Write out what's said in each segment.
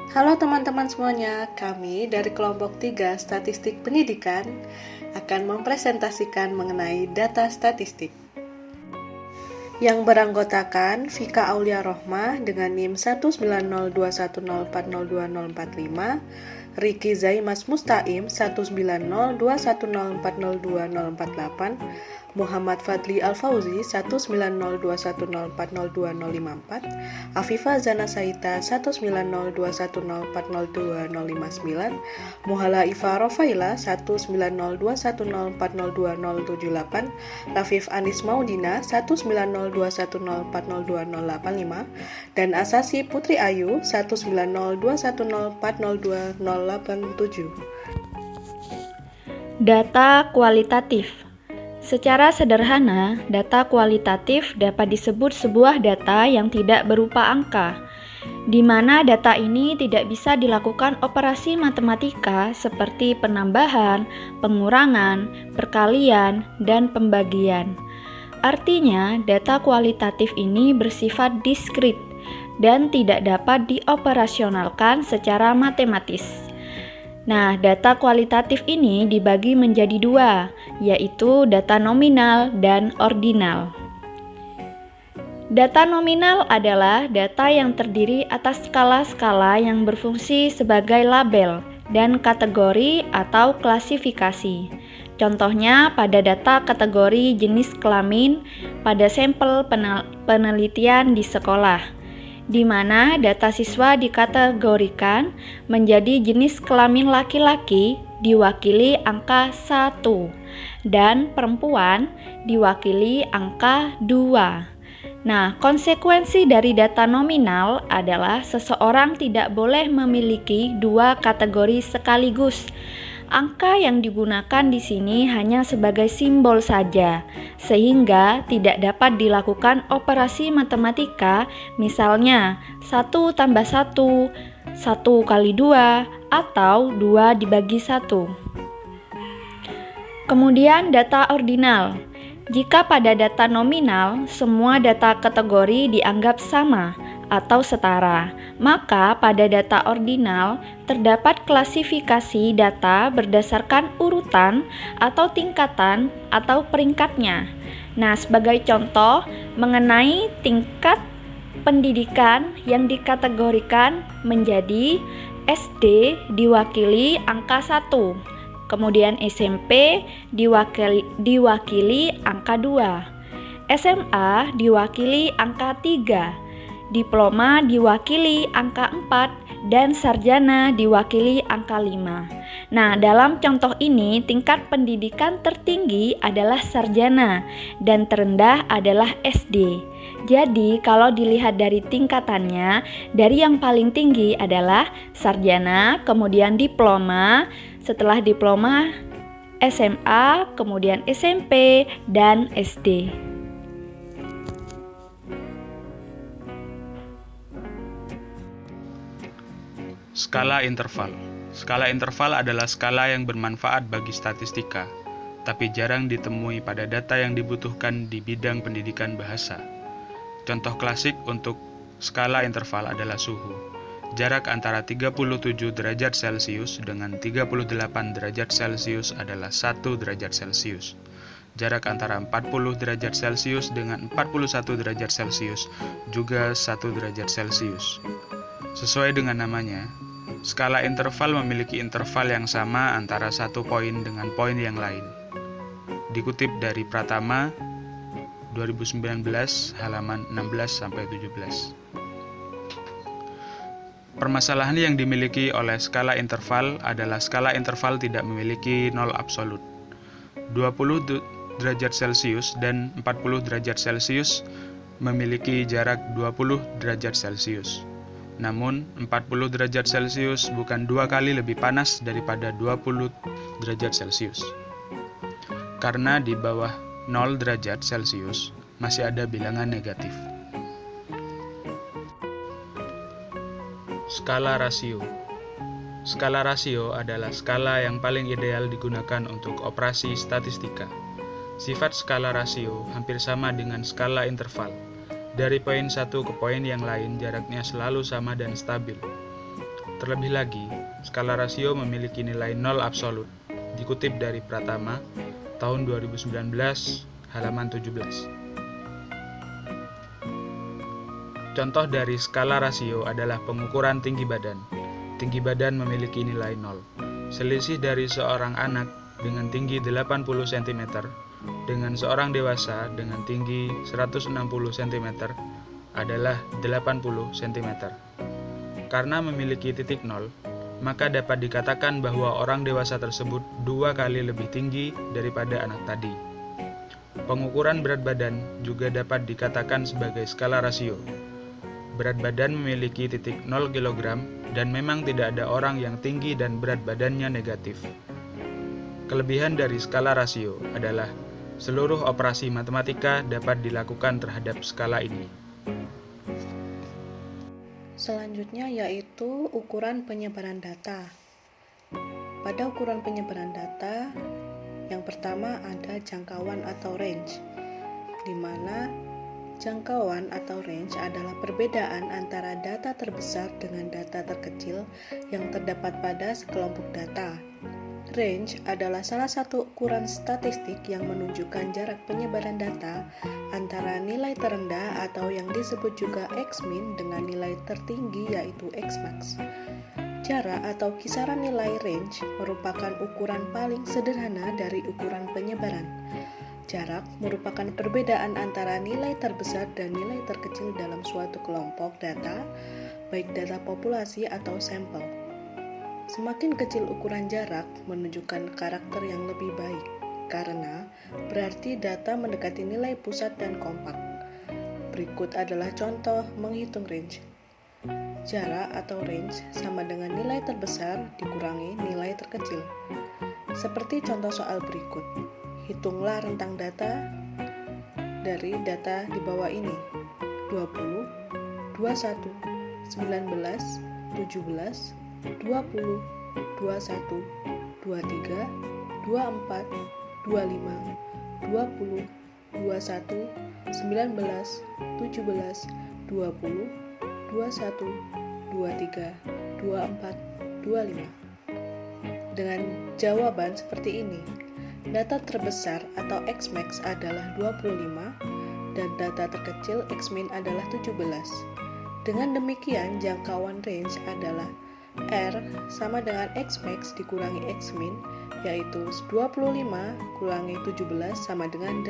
Halo teman-teman semuanya, kami dari kelompok 3 Statistik Pendidikan akan mempresentasikan mengenai data statistik yang beranggotakan Vika Aulia Rohmah dengan NIM 19021040245, Riki Zaimas Mustaim 19021040248, Muhammad Fadli Al-Fauzi 19021040254, Afifa Zana Saita 19021040259, Muhala Ifa Rofaila 19021040278, Rafif Anis Maudina 19021040285, dan Asasi Putri Ayu 19021040287. Data kualitatif. Secara sederhana, data kualitatif dapat disebut sebuah data yang tidak berupa angka, di mana data ini tidak bisa dilakukan operasi matematika seperti penambahan, pengurangan, perkalian, dan pembagian. Artinya, data kualitatif ini bersifat diskrit dan tidak dapat dioperasionalkan secara matematis. Nah, data kualitatif ini dibagi menjadi dua, yaitu data nominal dan ordinal. Data nominal adalah data yang terdiri atas skala-skala yang berfungsi sebagai label dan kategori atau klasifikasi. Contohnya pada data kategori jenis kelamin pada sampel penelitian di sekolah, di mana data siswa dikategorikan menjadi jenis kelamin laki-laki diwakili angka 1 dan perempuan diwakili angka 2. Nah, konsekuensi dari data nominal adalah seseorang tidak boleh memiliki dua kategori sekaligus. Angka yang digunakan di sini hanya sebagai simbol saja, sehingga tidak dapat dilakukan operasi matematika, misalnya 1 tambah 1, 1 kali 2, atau 2 dibagi 1. Kemudian data ordinal. Jika pada data nominal, semua data kategori dianggap sama atau setara, maka pada data ordinal terdapat klasifikasi data berdasarkan urutan atau tingkatan atau peringkatnya. Nah, sebagai contoh mengenai tingkat pendidikan yang dikategorikan menjadi SD diwakili angka 1, kemudian SMP diwakili angka 2, SMA diwakili angka 3, diploma diwakili angka 4, dan sarjana diwakili angka 5. Nah, dalam contoh ini tingkat pendidikan tertinggi adalah sarjana dan terendah adalah SD. Jadi, kalau dilihat dari tingkatannya, dari yang paling tinggi adalah sarjana, kemudian diploma, setelah diploma SMA, kemudian SMP, dan SD. Skala interval. Skala interval adalah skala yang bermanfaat bagi statistika, tapi jarang ditemui pada data yang dibutuhkan di bidang pendidikan bahasa. Contoh klasik untuk skala interval adalah suhu. Jarak antara 37 derajat Celcius dengan 38 derajat Celcius adalah 1 derajat Celcius. Jarak antara 40 derajat Celcius dengan 41 derajat Celcius juga 1 derajat Celcius. Sesuai dengan namanya, skala interval memiliki interval yang sama antara satu poin dengan poin yang lain. Dikutip dari Pratama 2019 halaman 16-17. Permasalahan yang dimiliki oleh skala interval adalah skala interval tidak memiliki nol absolut. 20 derajat Celcius dan 40 derajat Celcius memiliki jarak 20 derajat Celcius. Namun, 40 derajat Celcius bukan 2 kali lebih panas daripada 20 derajat Celcius. Karena di bawah 0 derajat Celcius masih ada bilangan negatif. Skala rasio. Skala rasio adalah skala yang paling ideal digunakan untuk operasi statistika. Sifat skala rasio hampir sama dengan skala interval. Dari poin satu ke poin yang lain, jaraknya selalu sama dan stabil. Terlebih lagi, skala rasio memiliki nilai 0 absolut, dikutip dari Pratama, tahun 2019, halaman 17. Contoh dari skala rasio adalah pengukuran tinggi badan. Tinggi badan memiliki nilai 0. Selisih dari seorang anak dengan tinggi 80 cm dengan seorang dewasa dengan tinggi 160 cm adalah 80 cm. Karena memiliki titik 0, maka dapat dikatakan bahwa orang dewasa tersebut 2 kali lebih tinggi daripada anak tadi. Pengukuran berat badan juga dapat dikatakan sebagai skala rasio. Berat badan memiliki titik 0 kg dan memang tidak ada orang yang tinggi dan berat badannya negatif. Kelebihan dari skala rasio adalah seluruh operasi matematika dapat dilakukan terhadap skala ini. Selanjutnya yaitu ukuran penyebaran data. Pada ukuran penyebaran data, yang pertama ada jangkauan atau range, di mana jangkauan atau range adalah perbedaan antara data terbesar dengan data terkecil yang terdapat pada sekelompok data. Range adalah salah satu ukuran statistik yang menunjukkan jarak penyebaran data antara nilai terendah atau yang disebut juga X-min dengan nilai tertinggi yaitu X-max. Jarak atau kisaran nilai range merupakan ukuran paling sederhana dari ukuran penyebaran. Jarak merupakan perbedaan antara nilai terbesar dan nilai terkecil dalam suatu kelompok data, baik data populasi atau sampel. Semakin kecil ukuran jarak menunjukkan karakter yang lebih baik, karena berarti data mendekati nilai pusat dan kompak. Berikut adalah contoh menghitung range. Jarak atau range sama dengan nilai terbesar dikurangi nilai terkecil. Seperti contoh soal berikut. Hitunglah rentang data dari data di bawah ini. 20, 21, 19, 17, 20, 21, 23, 24, 25, 20, 21, 19, 17, 20, 21, 23, 24, 25. Dengan jawaban seperti ini, data terbesar atau X-max adalah 25 dan data terkecil X-min adalah 17. Dengan demikian, jangkauan range adalah R sama dengan X-max dikurangi X-min, yaitu 25 kurangi 17 sama dengan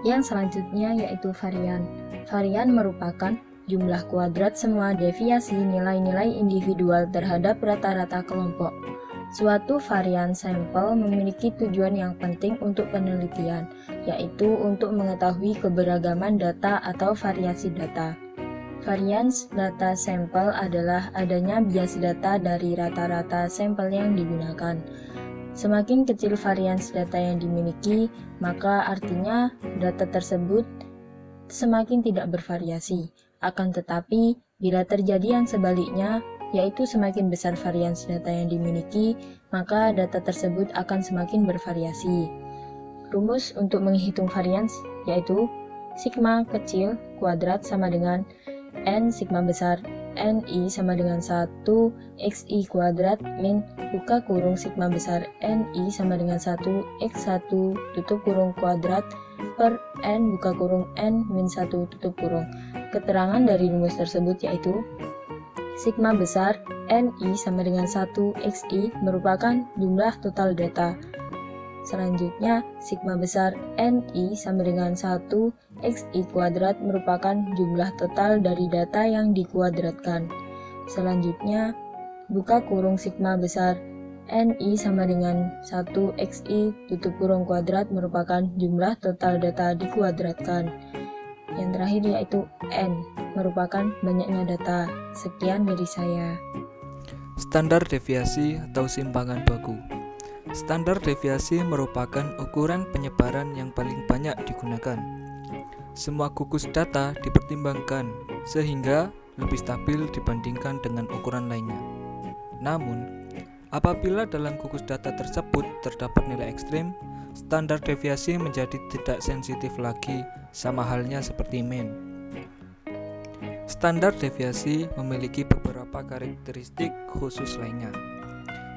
Yang selanjutnya yaitu varian. Varian merupakan jumlah kuadrat semua deviasi nilai-nilai individual terhadap rata-rata kelompok. Suatu varian sampel memiliki tujuan yang penting untuk penelitian, yaitu untuk mengetahui keberagaman data atau variasi data. Varians data sampel adalah adanya bias data dari rata-rata sampel yang digunakan. Semakin kecil varians data yang dimiliki, maka artinya data tersebut semakin tidak bervariasi. Akan tetapi, bila terjadi yang sebaliknya, yaitu semakin besar varians data yang dimiliki, maka data tersebut akan semakin bervariasi. Rumus untuk menghitung varians yaitu sigma kecil kuadrat sama dengan N sigma besar NI sama dengan 1 XI kuadrat min buka kurung sigma besar NI sama dengan 1 X1 tutup kurung kuadrat per N buka kurung N min 1 tutup kurung. Keterangan dari rumus tersebut yaitu sigma besar NI sama dengan 1 XI merupakan jumlah total data. Selanjutnya, sigma besar NI sama dengan 1 XI kuadrat merupakan jumlah total dari data yang dikuadratkan. Selanjutnya, buka kurung sigma besar NI sama dengan 1 XI tutup kurung kuadrat merupakan jumlah total data dikuadratkan. Yang terakhir yaitu N merupakan banyaknya data. Sekian dari saya. Standar deviasi atau simpangan baku. Standar deviasi merupakan ukuran penyebaran yang paling banyak digunakan. Semua gugus data dipertimbangkan sehingga lebih stabil dibandingkan dengan ukuran lainnya. Namun, apabila dalam gugus data tersebut terdapat nilai ekstrim, standar deviasi menjadi tidak sensitif lagi, sama halnya seperti mean. Standar deviasi memiliki beberapa karakteristik khusus lainnya.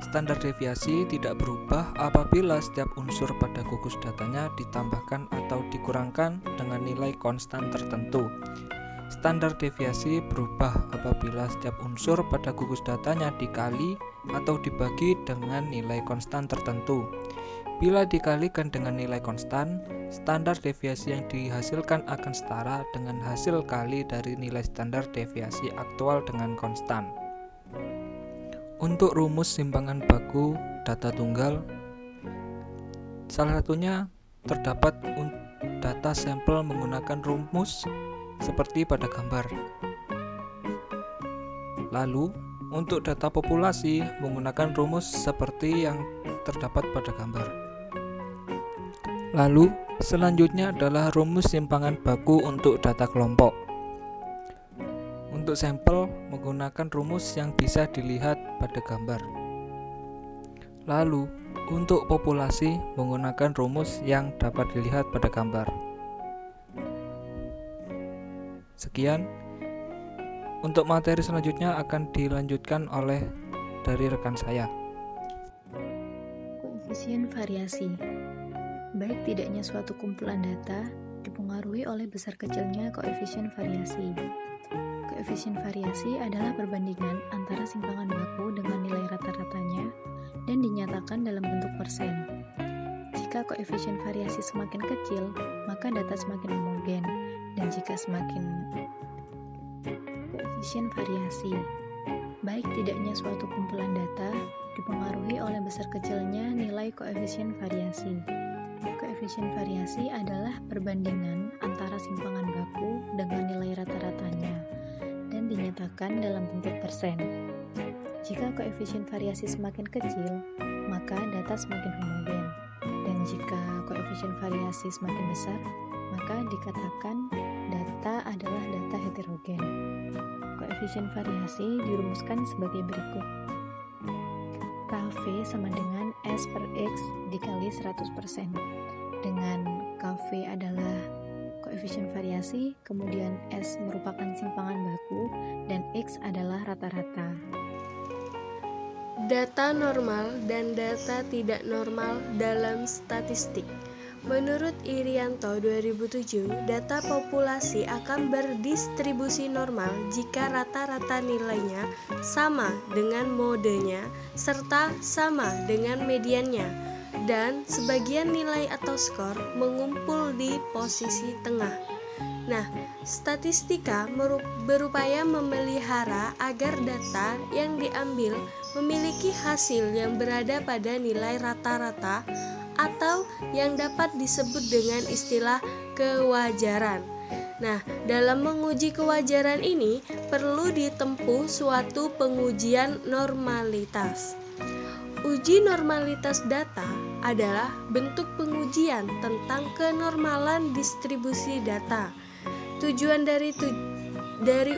Standar deviasi tidak berubah apabila setiap unsur pada gugus datanya ditambahkan atau dikurangkan dengan nilai konstan tertentu. Standar deviasi berubah apabila setiap unsur pada gugus datanya dikali atau dibagi dengan nilai konstan tertentu. Bila dikalikan dengan nilai konstan, standar deviasi yang dihasilkan akan setara dengan hasil kali dari nilai standar deviasi aktual dengan konstan. Untuk rumus simpangan baku data tunggal, salah satunya terdapat data sampel menggunakan rumus seperti pada gambar. Lalu, untuk data populasi menggunakan rumus seperti yang terdapat pada gambar. Lalu, selanjutnya adalah rumus simpangan baku untuk data kelompok. Untuk sampel menggunakan rumus yang bisa dilihat pada gambar. Lalu, untuk populasi menggunakan rumus yang dapat dilihat pada gambar. Sekian. Untuk materi selanjutnya akan dilanjutkan dari rekan saya. Koefisien variasi. Baik tidaknya suatu kumpulan data dipengaruhi oleh besar kecilnya koefisien variasi. Koefisien variasi adalah perbandingan antara simpangan baku dengan nilai rata-ratanya dan dinyatakan dalam bentuk persen. Jika koefisien variasi semakin kecil, maka data semakin homogen, dan jika semakin koefisien variasi. Baik tidaknya suatu kumpulan data dipengaruhi oleh besar kecilnya nilai koefisien variasi. Koefisien variasi adalah perbandingan antara simpangan baku dengan nilai rata-ratanya dan dinyatakan dalam bentuk persen. Jika koefisien variasi semakin kecil, maka data semakin homogen, dan jika koefisien variasi semakin besar, maka dikatakan data adalah data heterogen. Koefisien variasi dirumuskan sebagai berikut. KV sama dengan S per X dikali 100%. Dengan KV adalah koefisien variasi, kemudian S merupakan simpangan baku, dan X adalah rata-rata. Data normal dan data tidak normal dalam statistik. Menurut Irianto 2007, data populasi akan berdistribusi normal jika rata-rata nilainya sama dengan modenya serta sama dengan mediannya, dan sebagian nilai atau skor mengumpul di posisi tengah. Nah, statistika berupaya memelihara agar data yang diambil memiliki hasil yang berada pada nilai rata-rata atau yang dapat disebut dengan istilah kewajaran. Nah, dalam menguji kewajaran ini perlu ditempuh suatu pengujian normalitas. Uji normalitas data adalah bentuk pengujian tentang kenormalan distribusi data. Tujuan dari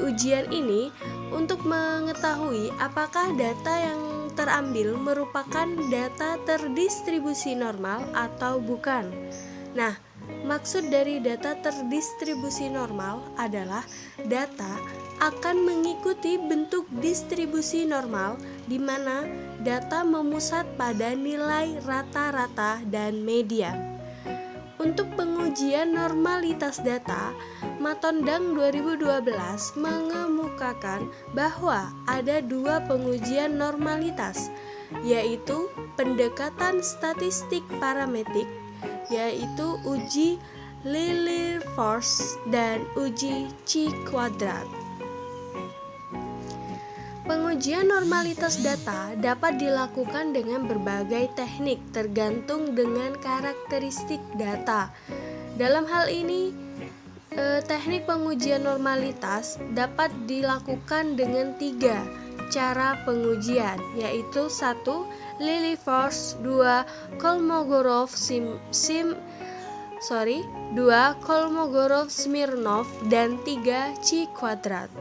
ujian ini untuk mengetahui apakah data yang terambil merupakan data terdistribusi normal atau bukan. Nah, maksud dari data terdistribusi normal adalah data akan mengikuti bentuk distribusi normal di mana data memusat pada nilai rata-rata dan median. Untuk pengujian normalitas data, Matondang 2012 mengemukakan bahwa ada dua pengujian normalitas, yaitu pendekatan statistik parametrik, yaitu uji Lilliefors dan uji Chi-kuadrat. Pengujian normalitas data dapat dilakukan dengan berbagai teknik tergantung dengan karakteristik data. Dalam hal ini, teknik pengujian normalitas dapat dilakukan dengan 3 cara pengujian, yaitu 1. Lilliefors, 2. Kolmogorov-Smirnov, dan 3. Chi-kuadrat.